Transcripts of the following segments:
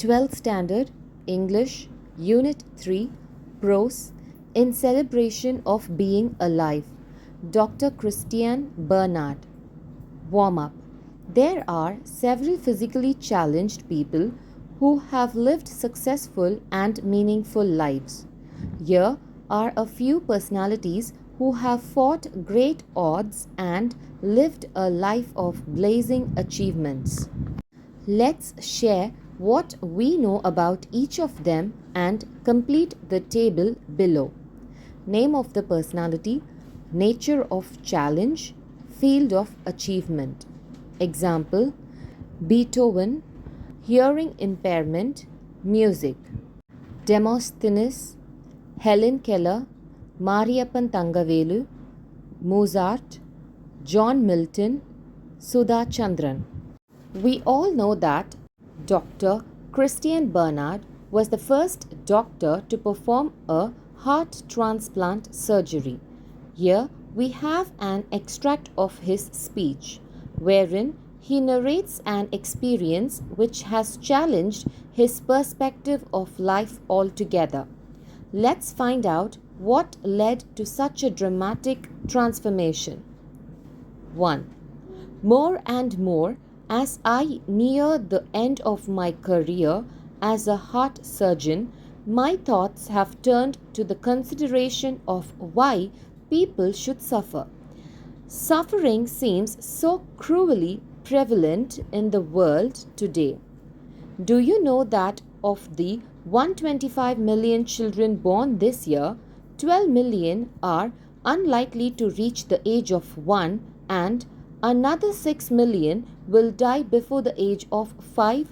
12th Standard, English, Unit 3, PROSE, in celebration of being alive. Dr. Christian Bernard. Warm-up. There are several physically challenged people who have lived successful and meaningful lives. Here are a few personalities who have fought great odds and lived a life of blazing achievements. Let's share what we know about each of them and complete the table below. Name of the personality, nature of challenge, field of achievement. Example: Beethoven, hearing impairment, music. Demosthenes, Helen Keller, Mariyappan Thangavelu, Mozart, John Milton, Sudha Chandran. We all know that Dr. Christian Bernard was the first doctor to perform a heart transplant surgery. Here we have an extract of his speech, wherein he narrates an experience which has challenged his perspective of life altogether. Let's find out what led to such a dramatic transformation. 1. More and more, as I near the end of my career as a heart surgeon, my thoughts have turned to the consideration of why people should suffer. Suffering seems so cruelly prevalent in the world today. Do you know that of the 125 million children born this year, 12 million are unlikely to reach the age of 1 and another 6 million will die before the age of 5?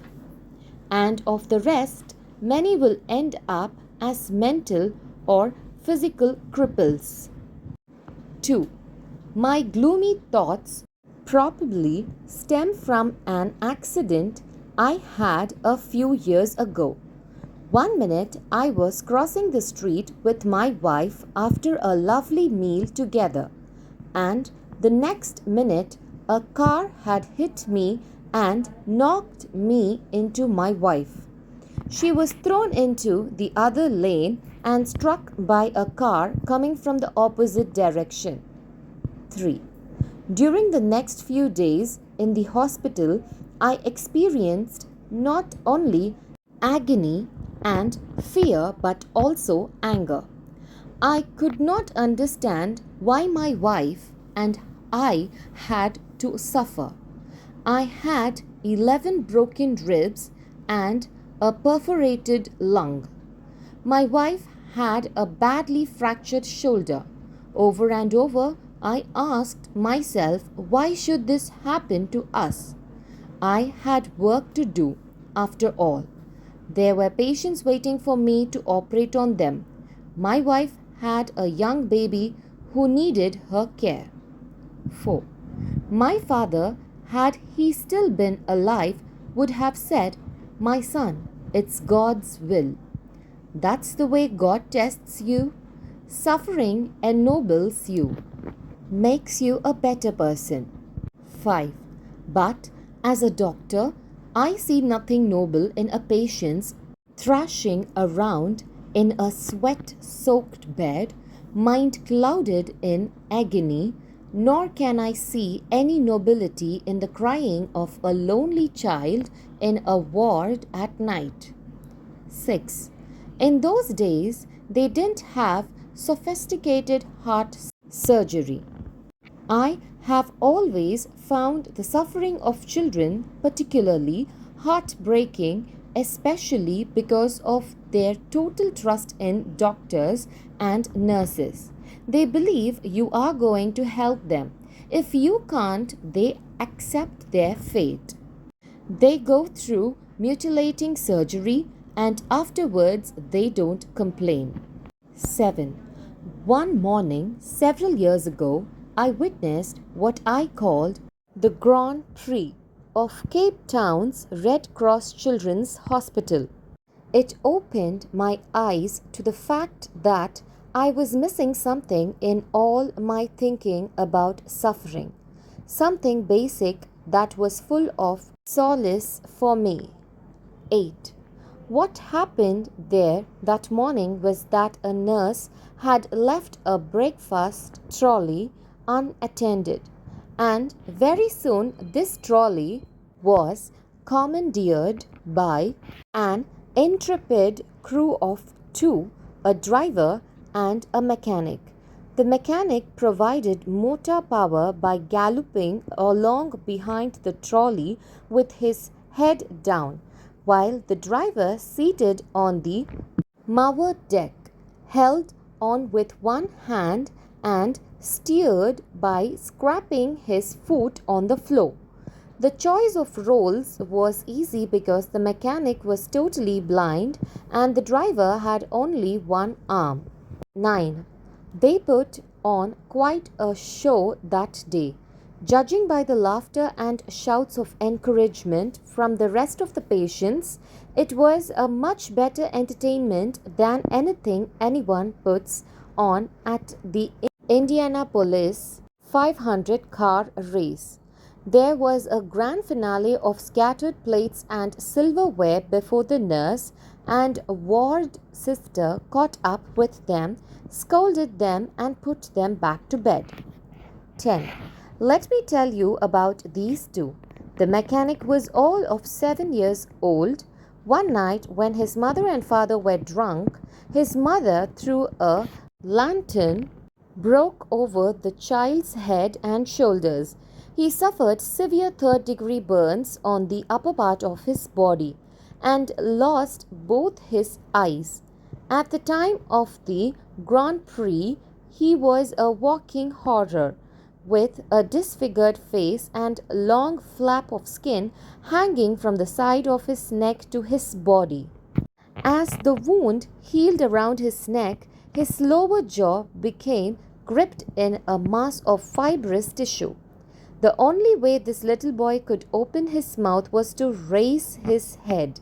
And of the rest, many will end up as mental or physical cripples. 2. My gloomy thoughts probably stem from an accident I had a few years ago. One minute I was crossing the street with my wife after a lovely meal together, and the next minute a car had hit me and knocked me into my wife. She was thrown into the other lane and struck by a car coming from the opposite direction. 3. During the next few days in the hospital, I experienced not only agony and fear but also anger. I could not understand why my wife and I had to suffer. I had 11 broken ribs and a perforated lung. My wife had a badly fractured shoulder. Over and over, I asked myself, why should this happen to us? I had work to do, after all. There were patients waiting for me to operate on them. My wife had a young baby who needed her care. 4. My father, had he still been alive, would have said, "My son, it's God's will." That's the way God tests you. Suffering ennobles you, makes you a better person. 5. But as a doctor, I see nothing noble in a patient thrashing around in a sweat-soaked bed, mind clouded in agony, nor can I see any nobility in the crying of a lonely child in a ward at night. 6. In those days, they didn't have sophisticated heart surgery. I have always found the suffering of children particularly heartbreaking, especially because of their total trust in doctors and nurses. They believe you are going to help them. If you can't, they accept their fate. They go through mutilating surgery and afterwards they don't complain. 7. One morning, several years ago, I witnessed what I called the Grand Prix of Cape Town's Red Cross Children's Hospital. It opened my eyes to the fact that I was missing something in all my thinking about suffering, something basic that was full of solace for me. 8. What happened there that morning was that a nurse had left a breakfast trolley unattended, and very soon this trolley was commandeered by an intrepid crew of two, a driver and a mechanic. The mechanic provided motor power by galloping along behind the trolley with his head down, while the driver, seated on the mower deck, held on with one hand and steered by scraping his foot on the floor. The choice of roles was easy because the mechanic was totally blind and the driver had only one arm. 9. They put on quite a show that day. Judging by the laughter and shouts of encouragement from the rest of the patients, it was a much better entertainment than anything anyone puts on at the Indianapolis 500 car race. There was a grand finale of scattered plates and silverware before the nurse and ward sister caught up with them, scolded them, and put them back to bed. 10. Let me tell you about these two. The mechanic was all of 7 years old. One night, when his mother and father were drunk, his mother, through a lantern, broke over the child's head and shoulders. He suffered severe third-degree burns on the upper part of his body and lost both his eyes. At the time of the Grand Prix, he was a walking horror, with a disfigured face and long flap of skin hanging from the side of his neck to his body. As the wound healed around his neck, his lower jaw became gripped in a mass of fibrous tissue. The only way this little boy could open his mouth was to raise his head.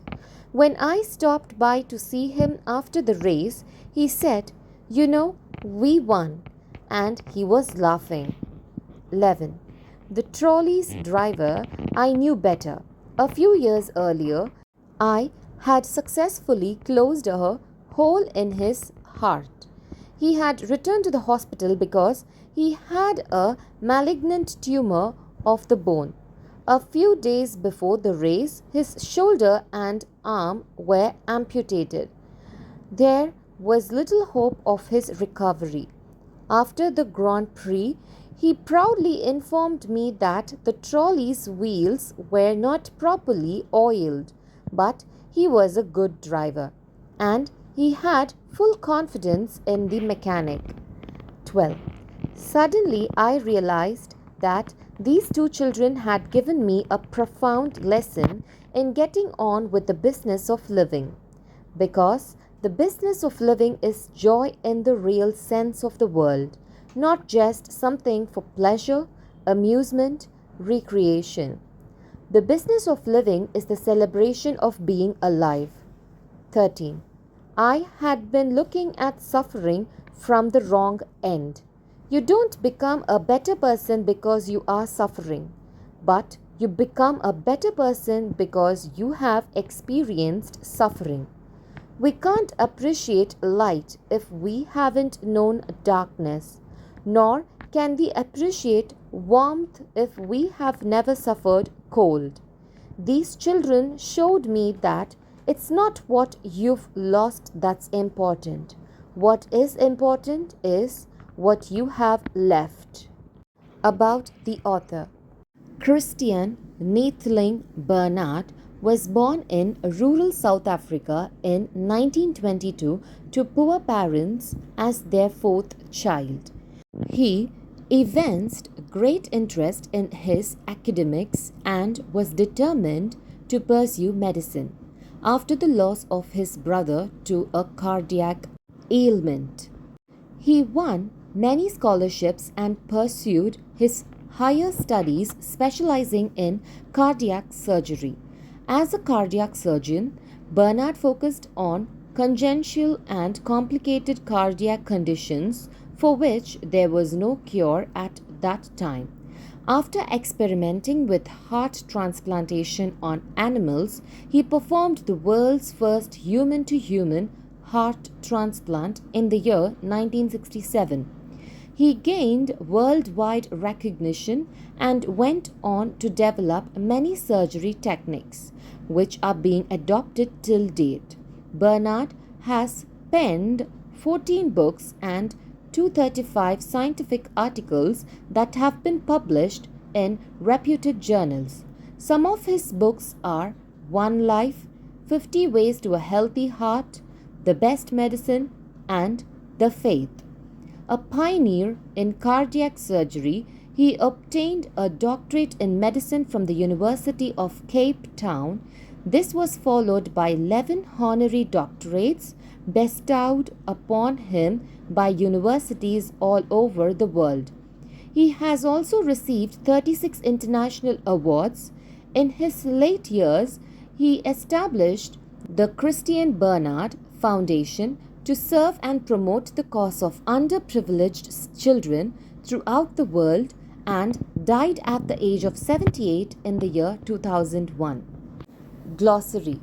When I stopped by to see him after the race, he said, "You know, we won," and he was laughing. 11. The trolley's driver I knew better. A few years earlier, I had successfully closed a hole in his heart. He had returned to the hospital because he had a malignant tumor of the bone. A few days before the race, his shoulder and arm were amputated. There was little hope of his recovery. After the Grand Prix, he proudly informed me that the trolley's wheels were not properly oiled, but he was a good driver, and he had full confidence in the mechanic. 12. Suddenly I realized that these two children had given me a profound lesson in getting on with the business of living, because the business of living is joy in the real sense of the word, not just something for pleasure, amusement, recreation. The business of living is the celebration of being alive. 13. I had been looking at suffering from the wrong end. You don't become a better person because you are suffering, but you become a better person because you have experienced suffering. We can't appreciate light if we haven't known darkness, nor can we appreciate warmth if we have never suffered cold. These children showed me that it's not what you've lost that's important. What is important is what you have left. About the author. Christian Neethling Bernard was born in rural South Africa in 1922 to poor parents as their fourth child. He evinced great interest in his academics and was determined to pursue medicine after the loss of his brother to a cardiac ailment. He won many scholarships and pursued his higher studies specializing in cardiac surgery. As a cardiac surgeon, Bernard focused on congenital and complicated cardiac conditions for which there was no cure at that time. After experimenting with heart transplantation on animals, he performed the world's first human to human heart transplant in the year 1967. He gained worldwide recognition and went on to develop many surgery techniques, which are being adopted till date. Bernard has penned 14 books and 235 scientific articles that have been published in reputed journals. Some of his books are One Life, 50 Ways to a Healthy Heart, The Best Medicine, and The Faith. A pioneer in cardiac surgery, he obtained a doctorate in medicine from the University of Cape Town. This was followed by 11 honorary doctorates bestowed upon him by universities all over the world. He has also received 36 international awards. In his late years, he established the Christian Bernard Foundation to serve and promote the cause of underprivileged children throughout the world and died at the age of 78 in the year 2001. Glossary.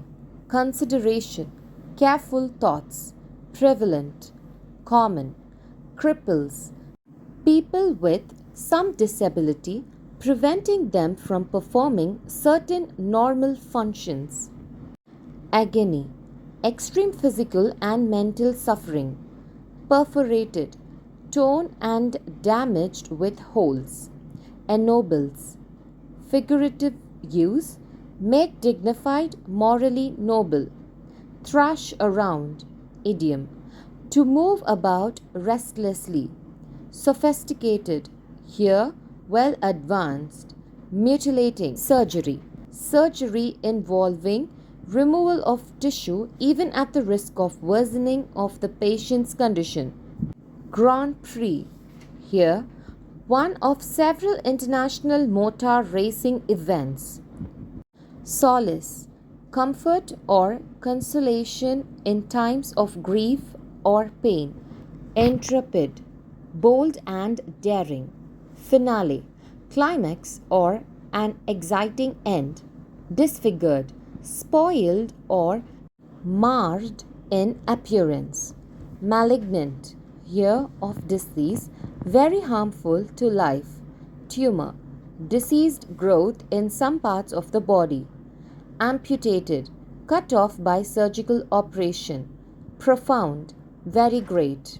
Consideration. Careful thoughts. Prevalent. Common. Cripples. People with some disability, preventing them from performing certain normal functions. Agony. Extreme physical and mental suffering. Perforated. Torn and damaged with holes. Ennobles. Figurative use. Make dignified, morally noble. Thrash around. Idiom. To move about restlessly. Sophisticated. Here, well advanced. Mutilating. Surgery. Surgery involving removal of tissue even at the risk of worsening of the patient's condition. Grand Prix. Here, one of several international motor racing events. Solace. Comfort or consolation in times of grief or pain. Intrepid. Bold and daring. Finale. Climax or an exciting end. Disfigured. Spoiled or marred in appearance. Malignant. Year of disease, very harmful to life. Tumor. Diseased growth in some parts of the body. Amputated. Cut off by surgical operation. Profound. Very great.